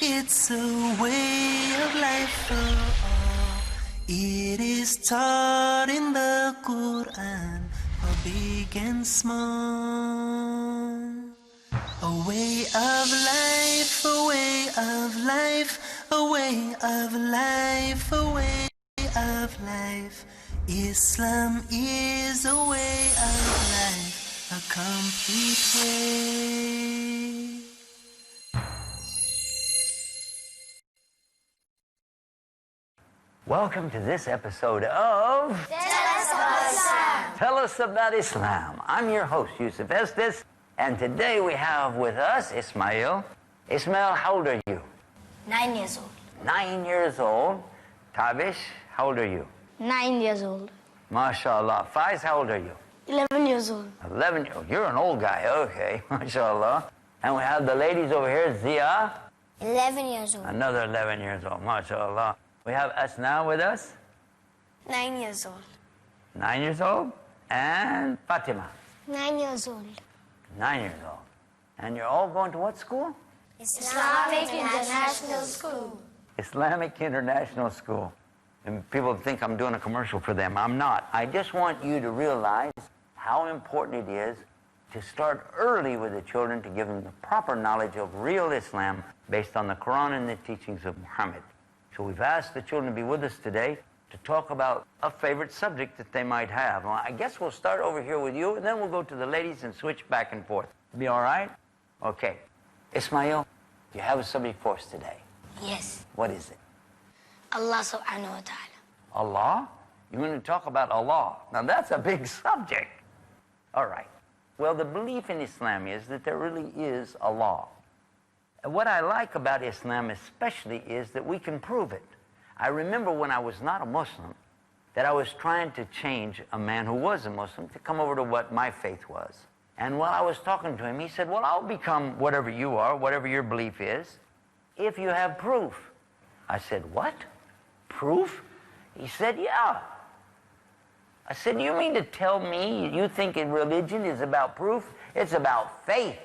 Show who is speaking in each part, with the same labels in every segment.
Speaker 1: It's a way of life for all. It is taught in the Quran for big and small. A way of life, a way of life, a way of life, a way of life. Islam is a way of life, a complete way.
Speaker 2: Welcome to this episode of
Speaker 3: Tell Us About Islam.
Speaker 2: Tell Us About Islam. I'm your host, Yusuf Estes, and today we have with us Ismail. Ismail, how old are you?
Speaker 3: 9 years old.
Speaker 2: 9 years old. Tabish, how old are you?
Speaker 3: 9 years old.
Speaker 2: MashaAllah. Faiz, how old are you?
Speaker 3: 11 years old.
Speaker 2: 11. Oh, you're an old guy. Okay. MashaAllah. And we have the ladies over here. Zia.
Speaker 3: 11 years old.
Speaker 2: Another 11 years old. MashaAllah. We have Asna with us.
Speaker 3: 9 years old.
Speaker 2: 9 years old. And Fatima.
Speaker 3: 9 years old.
Speaker 2: 9 years old. And you're all going to what school?
Speaker 3: Islamic International School.
Speaker 2: Islamic International School. And people think I'm doing a commercial for them. I'm not. I just want you to realize how important it is to start early with the children to give them the proper knowledge of real Islam based on the Quran and the teachings of Muhammad. So we've asked the children to be with us today to talk about a favorite subject that they might have. Well, I guess we'll start over here with you, and then we'll go to the ladies and switch back and forth. Be all right? Okay. Ismail, you have a subject for us today.
Speaker 3: Yes.
Speaker 2: What is it?
Speaker 3: Allah subhanahu wa ta'ala.
Speaker 2: Allah? You're going to talk about Allah. Now that's a big subject. All right. Well, the belief in Islam is that there really is Allah. And what I like about Islam especially is that we can prove it. I remember when I was not a Muslim that I was trying to change a man who was a Muslim to come over to what my faith was. And while I was talking to him, he said, well, I'll become whatever you are, whatever your belief is, if you have proof. I said, what? Proof? He said, yeah. I said, you mean to tell me you think religion is about proof? It's about faith.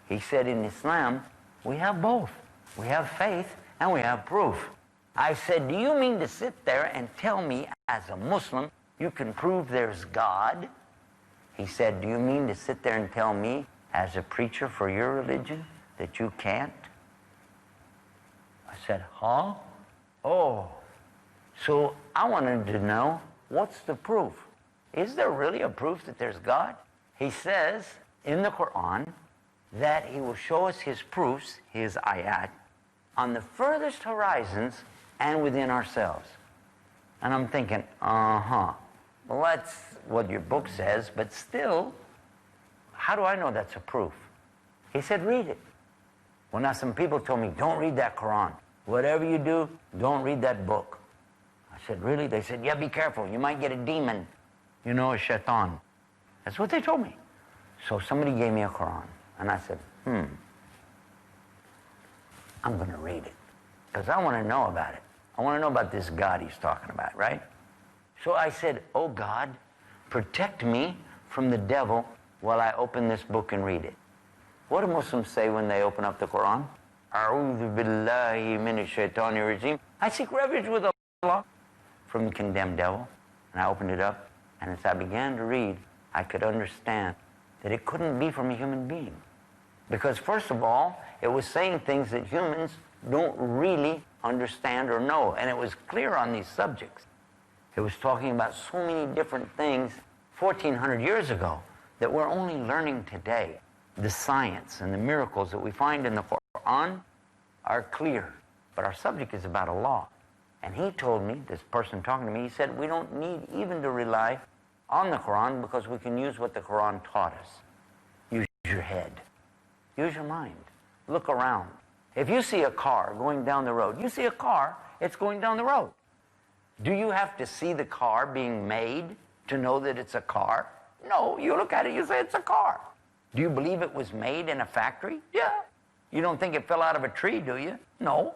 Speaker 2: He said, in Islam, we have both. We have faith and we have proof. I said, do you mean to sit there and tell me as a Muslim you can prove there's God? He said, do you mean to sit there and tell me as a preacher for your religion that you can't? I said, huh? Oh. So I wanted to know, what's the proof? Is there really a proof that there's God? He says in the Quran that he will show us his proofs, his ayat, on the furthest horizons and within ourselves. And I'm thinking, well, that's what your book says, but still, how do I know that's a proof? He said, read it. Well, now some people told me, don't read that Quran. Whatever you do, don't read that book. I said, really? They said, yeah, be careful. You might get a demon, a shaitan. That's what they told me. So somebody gave me a Quran. And I said, I'm going to read it. Because I want to know about it. I want to know about this God he's talking about, right? So I said, oh God, protect me from the devil while I open this book and read it. What do Muslims say when they open up the Quran? A'udhu billahi minash shaitanir rajim. I seek refuge with Allah from the condemned devil. And I opened it up, and as I began to read, I could understand that it couldn't be from a human being. Because first of all, it was saying things that humans don't really understand or know. And it was clear on these subjects. It was talking about so many different things 1,400 years ago that we're only learning today. The science and the miracles that we find in the Quran are clear. But our subject is about Allah. And he told me, this person talking to me, he said, we don't need even to rely on the Quran because we can use what the Quran taught us. Use your head. Use your mind. Look around. If you see a car going down the road, you see a car, it's going down the road. Do you have to see the car being made to know that it's a car? No, you look at it, you say it's a car. Do you believe it was made in a factory? Yeah. You don't think it fell out of a tree, do you? No.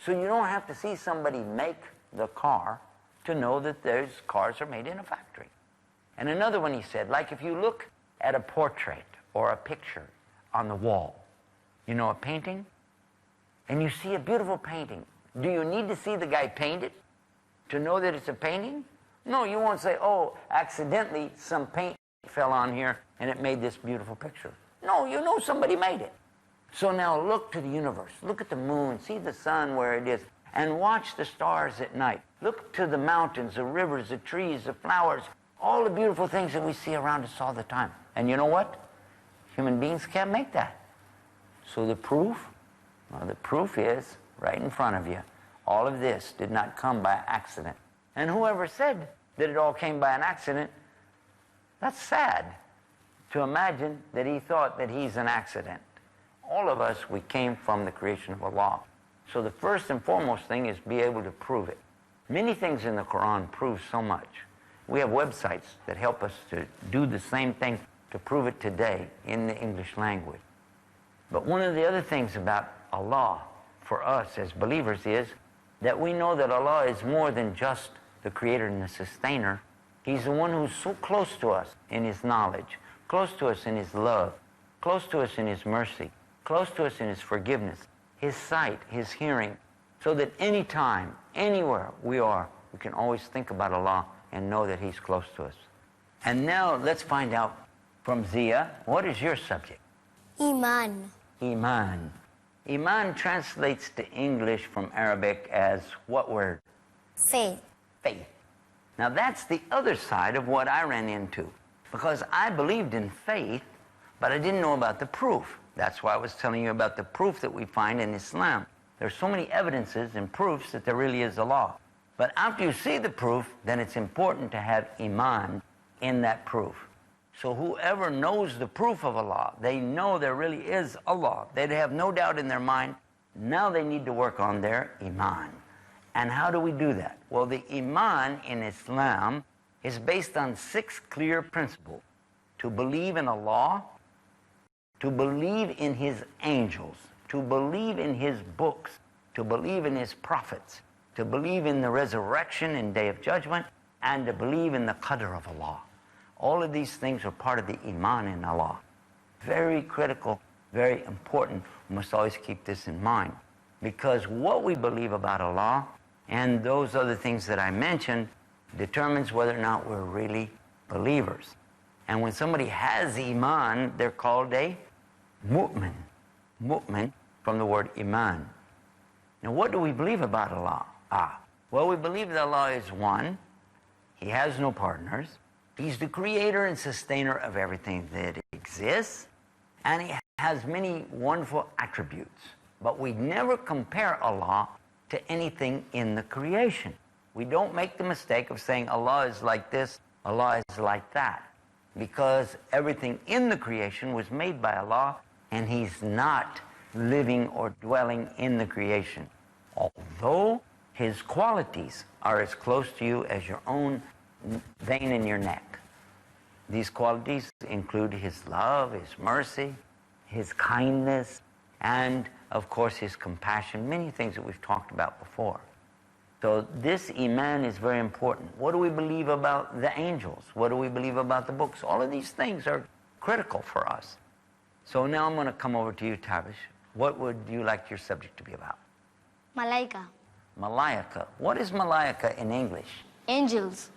Speaker 2: So you don't have to see somebody make the car to know that those cars are made in a factory. And another one he said, like if you look at a portrait or a picture on the wall, a painting, and you see a beautiful painting. Do you need to see the guy paint it to know that it's a painting? No, you won't say, oh, accidentally some paint fell on here and it made this beautiful picture. No, you know somebody made it. So now look to the universe. Look at the moon. See the sun where it is. And watch the stars at night. Look to the mountains, the rivers, the trees, the flowers, all the beautiful things that we see around us all the time. And you know what? Human beings can't make that. So the proof? Well, the proof is right in front of you. All of this did not come by accident. And whoever said that it all came by an accident, that's sad to imagine that he thought that he's an accident. All of us, we came from the creation of Allah. So the first and foremost thing is be able to prove it. Many things in the Quran prove so much. We have websites that help us to do the same thing to prove it today in the English language. But one of the other things about Allah for us as believers is that we know that Allah is more than just the creator and the sustainer. He's the one who's so close to us in his knowledge, close to us in his love, close to us in his mercy, close to us in his forgiveness, his sight, his hearing, so that anytime, anywhere we are, we can always think about Allah and know that he's close to us. And now let's find out from Zia, what is your subject?
Speaker 3: Iman.
Speaker 2: Iman. Iman translates to English from Arabic as what word?
Speaker 3: Faith.
Speaker 2: Faith. Now that's the other side of what I ran into, because I believed in faith, but I didn't know about the proof. That's why I was telling you about the proof that we find in Islam. There's so many evidences and proofs that there really is a law. But after you see the proof, then it's important to have Iman in that proof. So whoever knows the proof of Allah, they know there really is Allah. They'd have no doubt in their mind. Now they need to work on their Iman. And how do we do that? Well, the Iman in Islam is based on 6 clear principles. To believe in Allah, to believe in his angels, to believe in his books, to believe in his prophets, to believe in the resurrection and day of judgment, and to believe in the qadr of Allah. All of these things are part of the Iman in Allah. Very critical, very important. We must always keep this in mind. Because what we believe about Allah and those other things that I mentioned determines whether or not we're really believers. And when somebody has Iman, they're called a mu'min. Mu'min from the word Iman. Now what do we believe about Allah? Well, we believe that Allah is one. He has no partners. He's the creator and sustainer of everything that exists. And he has many wonderful attributes. But we never compare Allah to anything in the creation. We don't make the mistake of saying Allah is like this, Allah is like that. Because everything in the creation was made by Allah, and he's not living or dwelling in the creation. Although his qualities are as close to you as your own vein in your neck. These qualities include his love, his mercy, his kindness, and of course his compassion, many things that we've talked about before. So this Iman is very important. What do we believe about the angels? What do we believe about the books? All of these things are critical for us. So now I'm going to come over to you, Tavish. What would you like your subject to be about?
Speaker 3: Malaika.
Speaker 2: Malaika. What is Malaika in English?
Speaker 3: Angels.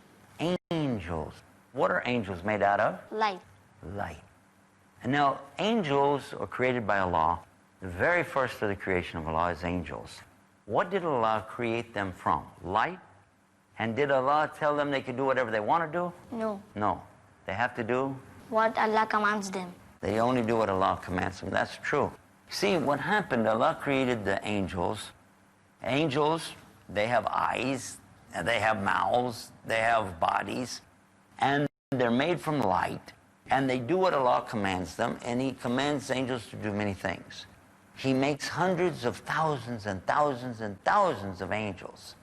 Speaker 2: Angels. What are angels made out of?
Speaker 3: Light.
Speaker 2: Light. And now, angels are created by Allah. The very first of the creation of Allah is angels. What did Allah create them from? Light? And did Allah tell them they could do whatever they want to do?
Speaker 3: No.
Speaker 2: No. They have to do?
Speaker 3: What Allah commands them.
Speaker 2: They only do what Allah commands them. That's true. See, what happened, Allah created the angels. Angels, they have eyes, and they have mouths, they have bodies, and they're made from light, and they do what Allah commands them, and he commands angels to do many things. He makes hundreds of thousands and thousands and thousands of angels.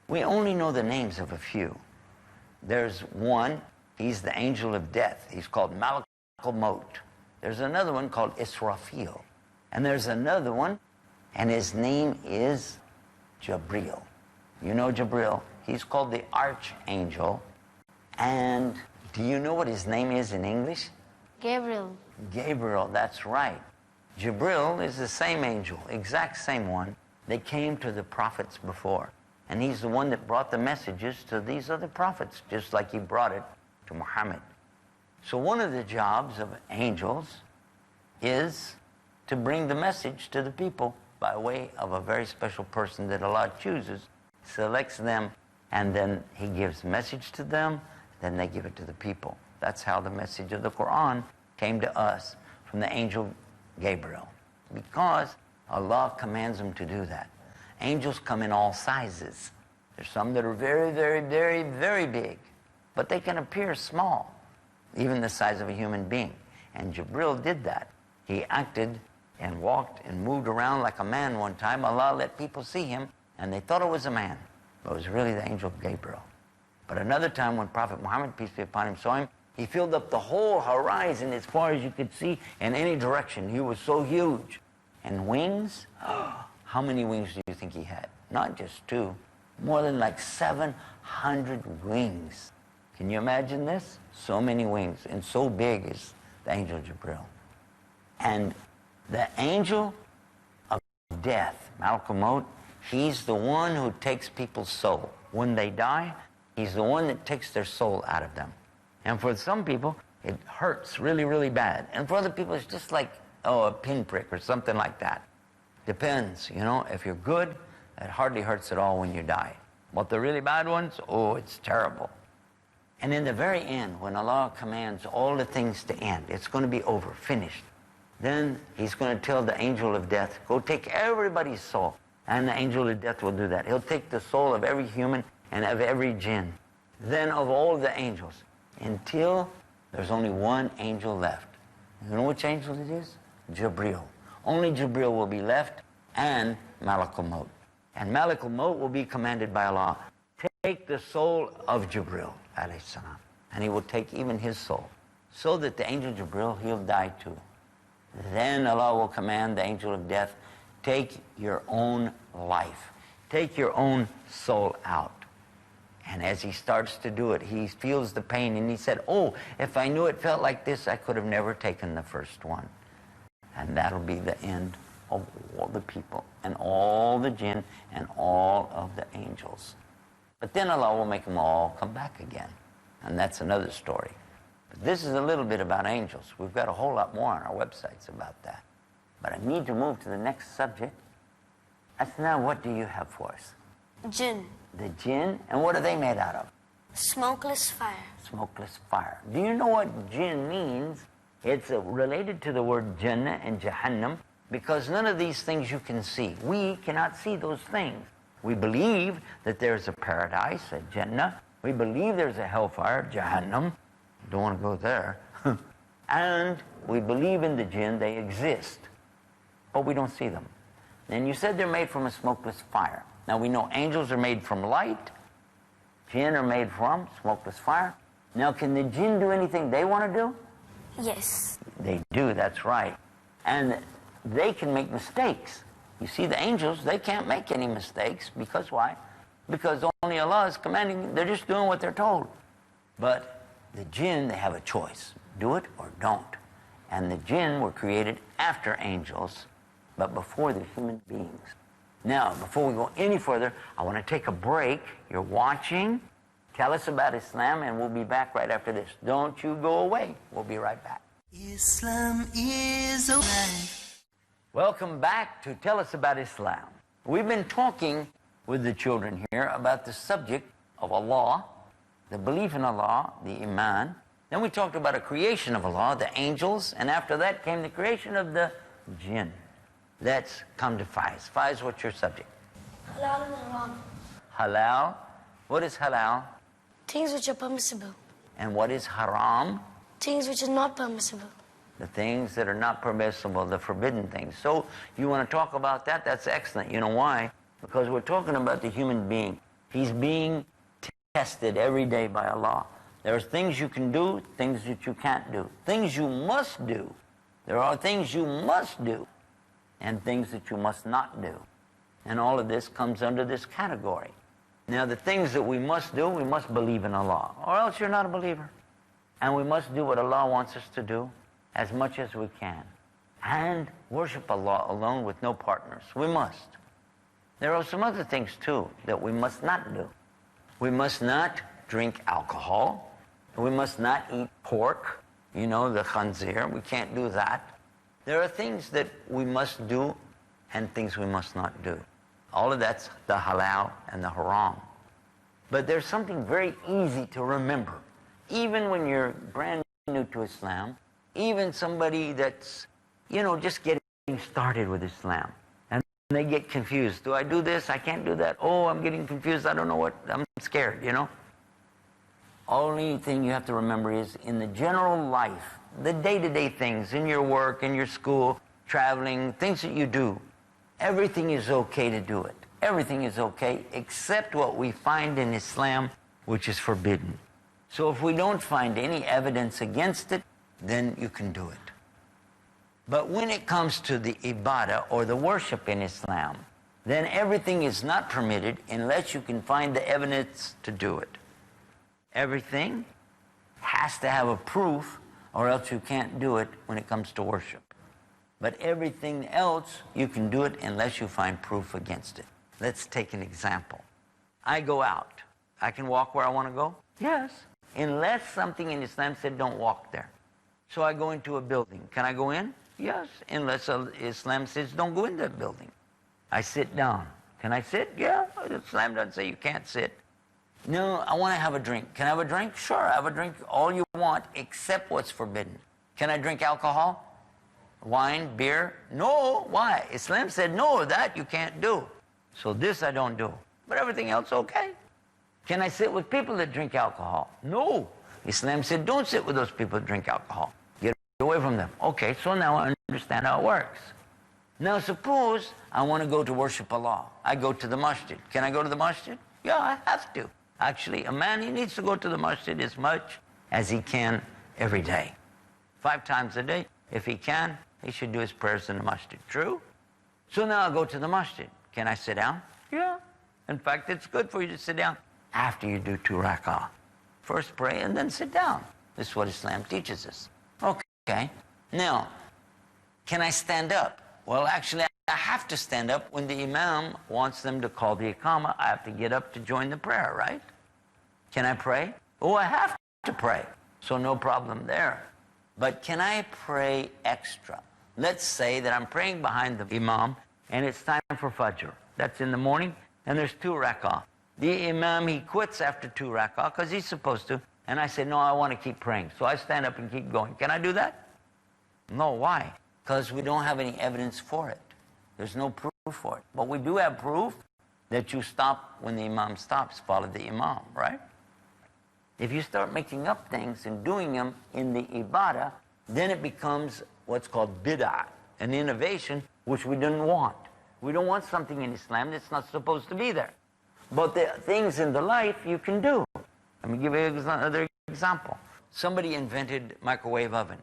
Speaker 2: We only know the names of a few. There's one, he's the angel of death. He's called Malakul Maut. There's another one called Israfil. And there's another one, and his name is Jabril. You know Jabril? He's called the Archangel. And do you know what his name is in English?
Speaker 3: Gabriel.
Speaker 2: Gabriel, that's right. Jibril is the same angel, exact same one that came to the prophets before. And he's the one that brought the messages to these other prophets, just like he brought it to Muhammad. So one of the jobs of angels is to bring the message to the people by way of a very special person that Allah chooses, selects them, and then he gives message to them, then they give it to the people. That's how the message of the Quran came to us from the angel Gabriel, because Allah commands them to do that. Angels come in all sizes. There's some that are very, very, very, very big, but they can appear small, even the size of a human being. And Jibril did that. He acted and walked and moved around like a man one time. Allah let people see him, and they thought it was a man, but it was really the angel Gabriel. But another time when Prophet Muhammad, peace be upon him, saw him, he filled up the whole horizon as far as you could see in any direction. He was so huge. And wings? How many wings do you think he had? Not just two. More than like 700 wings. Can you imagine this? So many wings, and so big is the angel Jibril. And the angel of death, Malakul Maut, he's the one who takes people's soul. When they die, he's the one that takes their soul out of them. And for some people, it hurts really, really bad. And for other people, it's just like, oh, a pinprick or something like that. Depends, you know. If you're good, it hardly hurts at all when you die. But the really bad ones, oh, it's terrible. And in the very end, when Allah commands all the things to end, it's going to be over, finished. Then he's going to tell the angel of death, go take everybody's soul. And the angel of death will do that. He'll take the soul of every human and of every jinn. Then of all the angels, until there's only one angel left. You know which angel it is? Jibril. Only Jibril will be left, and Malakul Maut. And Malakul Maut will be commanded by Allah, take the soul of Jibril, alayhi salam. And he will take even his soul. So that the angel Jibril, he'll die too. Then Allah will command the angel of death, take your own life. Take your own soul out. And as he starts to do it, he feels the pain, and he said, oh, if I knew it felt like this, I could have never taken the first one. And that'll be the end of all the people, and all the jinn, and all of the angels. But then Allah will make them all come back again. And that's another story. But this is a little bit about angels. We've got a whole lot more on our websites about that. But I need to move to the next subject. That's now, what do you have for us?
Speaker 3: Jinn.
Speaker 2: The jinn, and what are they made out of?
Speaker 3: Smokeless fire.
Speaker 2: Smokeless fire. Do you know what jinn means? It's related to the word Jannah and Jahannam, because none of these things you can see. We cannot see those things. We believe that there's a paradise, a Jannah. We believe there's a hellfire, Jahannam. Don't want to go there. And we believe in the jinn, they exist. But we don't see them. And you said they're made from a smokeless fire. Now we know angels are made from light. Jinn are made from smokeless fire. Now can the jinn do anything they want to do?
Speaker 3: Yes.
Speaker 2: They do, that's right. And they can make mistakes. You see, the angels, they can't make any mistakes. Because why? Because only Allah is commanding. They're just doing what they're told. But the jinn, they have a choice. Do it or don't. And the jinn were created after angels, but before the human beings. Now, before we go any further, I want to take a break. You're watching. Tell us about Islam, and we'll be back right after this. Don't you go away. We'll be right back.
Speaker 1: Islam is a life.
Speaker 2: Welcome back to Tell Us About Islam. We've been talking with the children here about the subject of Allah, the belief in Allah, the Iman. Then we talked about a creation of Allah, the angels, and after that came the creation of the jinn. Let's come to Faiz. Faiz, what's your subject?
Speaker 3: Halal and haram.
Speaker 2: Halal. What is halal?
Speaker 3: Things which are permissible.
Speaker 2: And what is haram?
Speaker 3: Things which are not permissible.
Speaker 2: The things that are not permissible, the forbidden things. So you want to talk about that? That's excellent. You know why? Because we're talking about the human being. He's being tested every day by Allah. There are things you can do, things that you can't do. Things you must do. There are things you must do, and things that you must not do. And all of this comes under this category. Now, the things that we must do, we must believe in Allah, or else you're not a believer. And we must do what Allah wants us to do as much as we can. and worship Allah alone with no partners. We must. There are some other things too that we must not do. We must not drink alcohol. We must not eat pork, you know, the khanzir. We can't do that. There are things that we must do and things we must not do. All of that's the halal and the haram. But there's something very easy to remember. Even when you're brand new to Islam, even somebody that's, you know, just getting started with Islam, and they get confused. Do I do this? I can't do that. Oh, I'm getting confused. I don't know what, I'm scared, you know. Only thing you have to remember is in the general life, the day-to-day things, in your work, in your school, traveling, things that you do, everything is okay to do it. Everything is okay except what we find in Islam, which is forbidden. So if we don't find any evidence against it, then you can do it. But when it comes to the ibadah or the worship in Islam, then everything is not permitted unless you can find the evidence to do it. Everything has to have a proof or else you can't do it when it comes to worship. But everything else, you can do it unless you find proof against it. Let's take an example. I go out. I can walk where I want to go? Yes. Unless something in Islam said don't walk there. So I go into a building. Can I go in? Yes. Unless Islam says don't go in that building. I sit down. Can I sit? Yeah. Islam doesn't say you can't sit. No, I want to have a drink. Can I have a drink? Sure, have a drink all you want except what's forbidden. Can I drink alcohol? Wine, beer? No. Why? Islam said no, that you can't do. So this I don't do. But everything else okay. Can I sit with people that drink alcohol? No. Islam said don't sit with those people that drink alcohol. Get away from them. Okay, so now I understand how it works. Now suppose I want to go to worship Allah. I go to the masjid. Can I go to the masjid? Yeah, I have to. Actually, a man, he needs to go to the masjid as much as he can every day. 5 times a day. If he can, he should do his prayers in the masjid. True? So now I'll go to the masjid. Can I sit down? Yeah. In fact, it's good for you to sit down after you do 2 rak'ah. First pray and then sit down. This is what Islam teaches us. Okay. Now, can I stand up? Well, actually, I have to stand up when the imam wants them to call the iqamah. I have to get up to join the prayer, right? Can I pray? Oh, I have to pray. So no problem there. But can I pray extra? Let's say that I'm praying behind the imam and it's time for fajr. That's in the morning and there's 2 rak'ah. The imam, he quits after 2 rak'ah because he's supposed to. And I say, no, I want to keep praying. So I stand up and keep going. Can I do that? No, why? Because we don't have any evidence for it. There's no proof for it. But we do have proof that you stop when the imam stops, follow the imam, right? If you start making up things and doing them in the ibadah, then it becomes what's called bid'ah, an innovation which we didn't want. We don't want something in Islam that's not supposed to be there. But the things in the life you can do. Let me give you another example. Somebody invented microwave oven.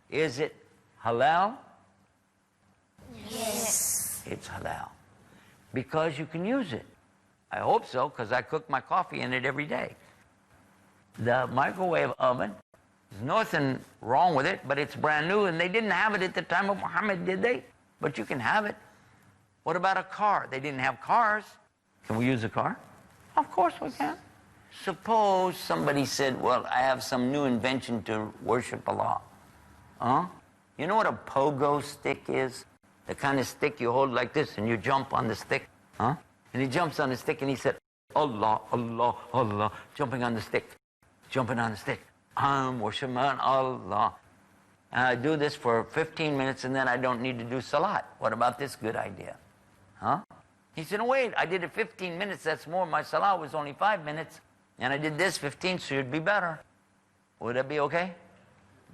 Speaker 2: Is it halal?
Speaker 3: Yes.
Speaker 2: It's halal. Because you can use it. I hope so, because I cook my coffee in it every day. The microwave oven, there's nothing wrong with it, but it's brand new, and they didn't have it at the time of Muhammad, did they? But you can have it. What about a car? They didn't have cars. Can we use a car? Of course we can. Suppose somebody said, well, I have some new invention to worship Allah. You know what a pogo stick is? The kind of stick you hold like this and you jump on the stick. And he jumps on the stick and he said, Allah, Allah, Allah, jumping on the stick. Jumping on the stick. I'm worshiping Allah. And I do this for 15 minutes and then I don't need to do salat. What about this good idea? He said, no, wait, I did it 15 minutes. That's more. My salat was only 5 minutes. And I did this 15, so it'd be better. Would that be okay?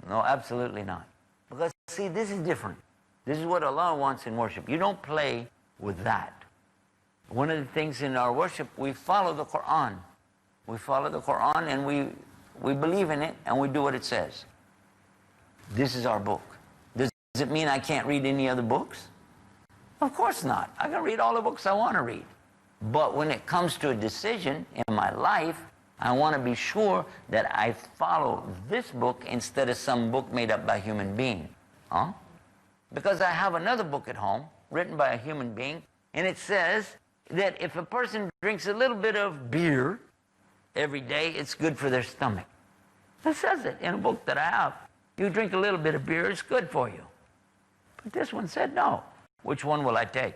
Speaker 2: No, absolutely not. Because, see, this is different. This is what Allah wants in worship. You don't play with that. One of the things in our worship, we follow the Quran. We follow the Quran and we believe in it and we do what it says. This is our book. Does it mean I can't read any other books? Of course not. I can read all the books I want to read. But when it comes to a decision in my life, I want to be sure that I follow this book instead of some book made up by a human being. Because I have another book at home written by a human being, and it says that if a person drinks a little bit of beer every day, it's good for their stomach. It says it in a book that I have. You drink a little bit of beer, it's good for you. But this one said no. Which one will I take?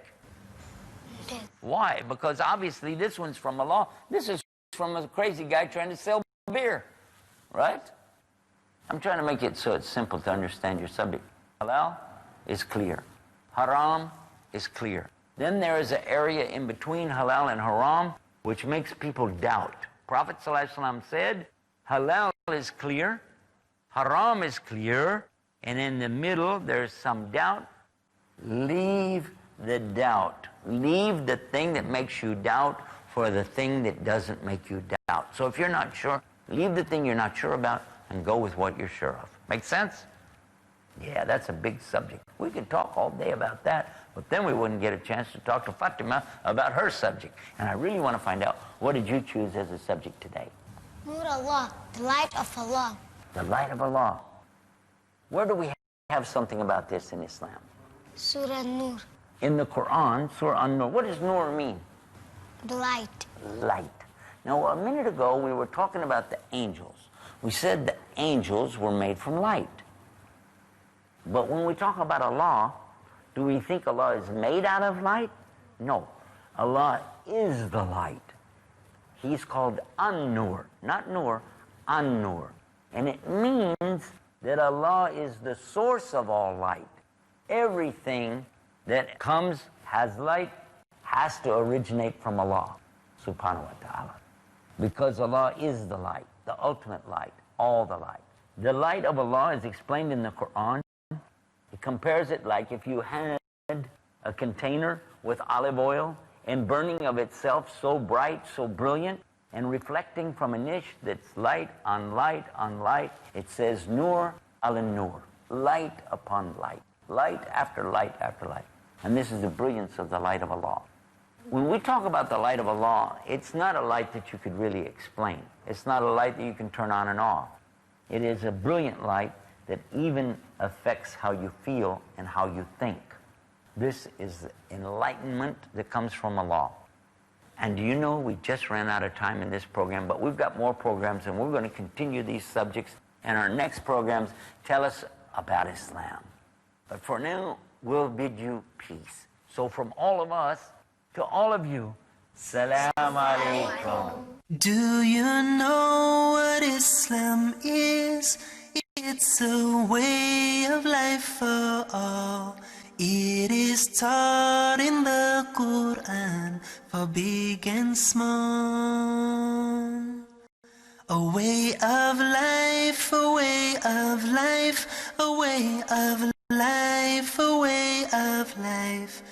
Speaker 3: Yes.
Speaker 2: Why? Because obviously this one's from Allah. This is from a crazy guy trying to sell beer, right? I'm trying to make it so it's simple to understand your subject. Halal is clear. Haram is clear. Then there is an area in between halal and haram which makes people doubt. Prophet ﷺ said, halal is clear, haram is clear, and in the middle there's some doubt. Leave the doubt. Leave the thing that makes you doubt for the thing that doesn't make you doubt. So if you're not sure, leave the thing you're not sure about and go with what you're sure of. Make sense? Yeah, that's a big subject. We could talk all day about that, but then we wouldn't get a chance to talk to Fatima about her subject. And I really want to find out, what did you choose as a subject today?
Speaker 3: Nur Allah, the light of Allah.
Speaker 2: The light of Allah. Where do we have something about this in Islam?
Speaker 3: Surah Nur,
Speaker 2: In the Quran, Surah An-Nur. What does Nur mean?
Speaker 3: the light.
Speaker 2: Light. Now, a minute ago, we were talking about the angels. We said the angels were made from light. But when we talk about Allah, do we think Allah is made out of light? No. Allah is the light. He's called An-Nur, not Nur, An-Nur. And it means that Allah is the source of all light. Everything that comes, has light, has to originate from Allah, subhanahu wa ta'ala. Because Allah is the light, the ultimate light, all the light. The light of Allah is explained in the Quran. It compares it like if you had a container with olive oil and burning of itself so bright, so brilliant, and reflecting from a niche that's light on light on light. It says Nur al-Nur, light upon light, light after light after light. And this is the brilliance of the light of Allah. When we talk about the light of Allah, it's not a light that you could really explain. It's not a light that you can turn on and off. It is a brilliant light that even affects how you feel and how you think. This is enlightenment that comes from Allah. And do you know, we just ran out of time in this program, but we've got more programs and we're going to continue these subjects, and our next programs tell us about Islam. But for now, we'll bid you peace. So from all of us to all of you, Salam Alaikum.
Speaker 1: Do you know what Islam is? It's a way of life for all. It is taught in the Quran for big and small. A way of life, a way of life, a way of life, a way of life.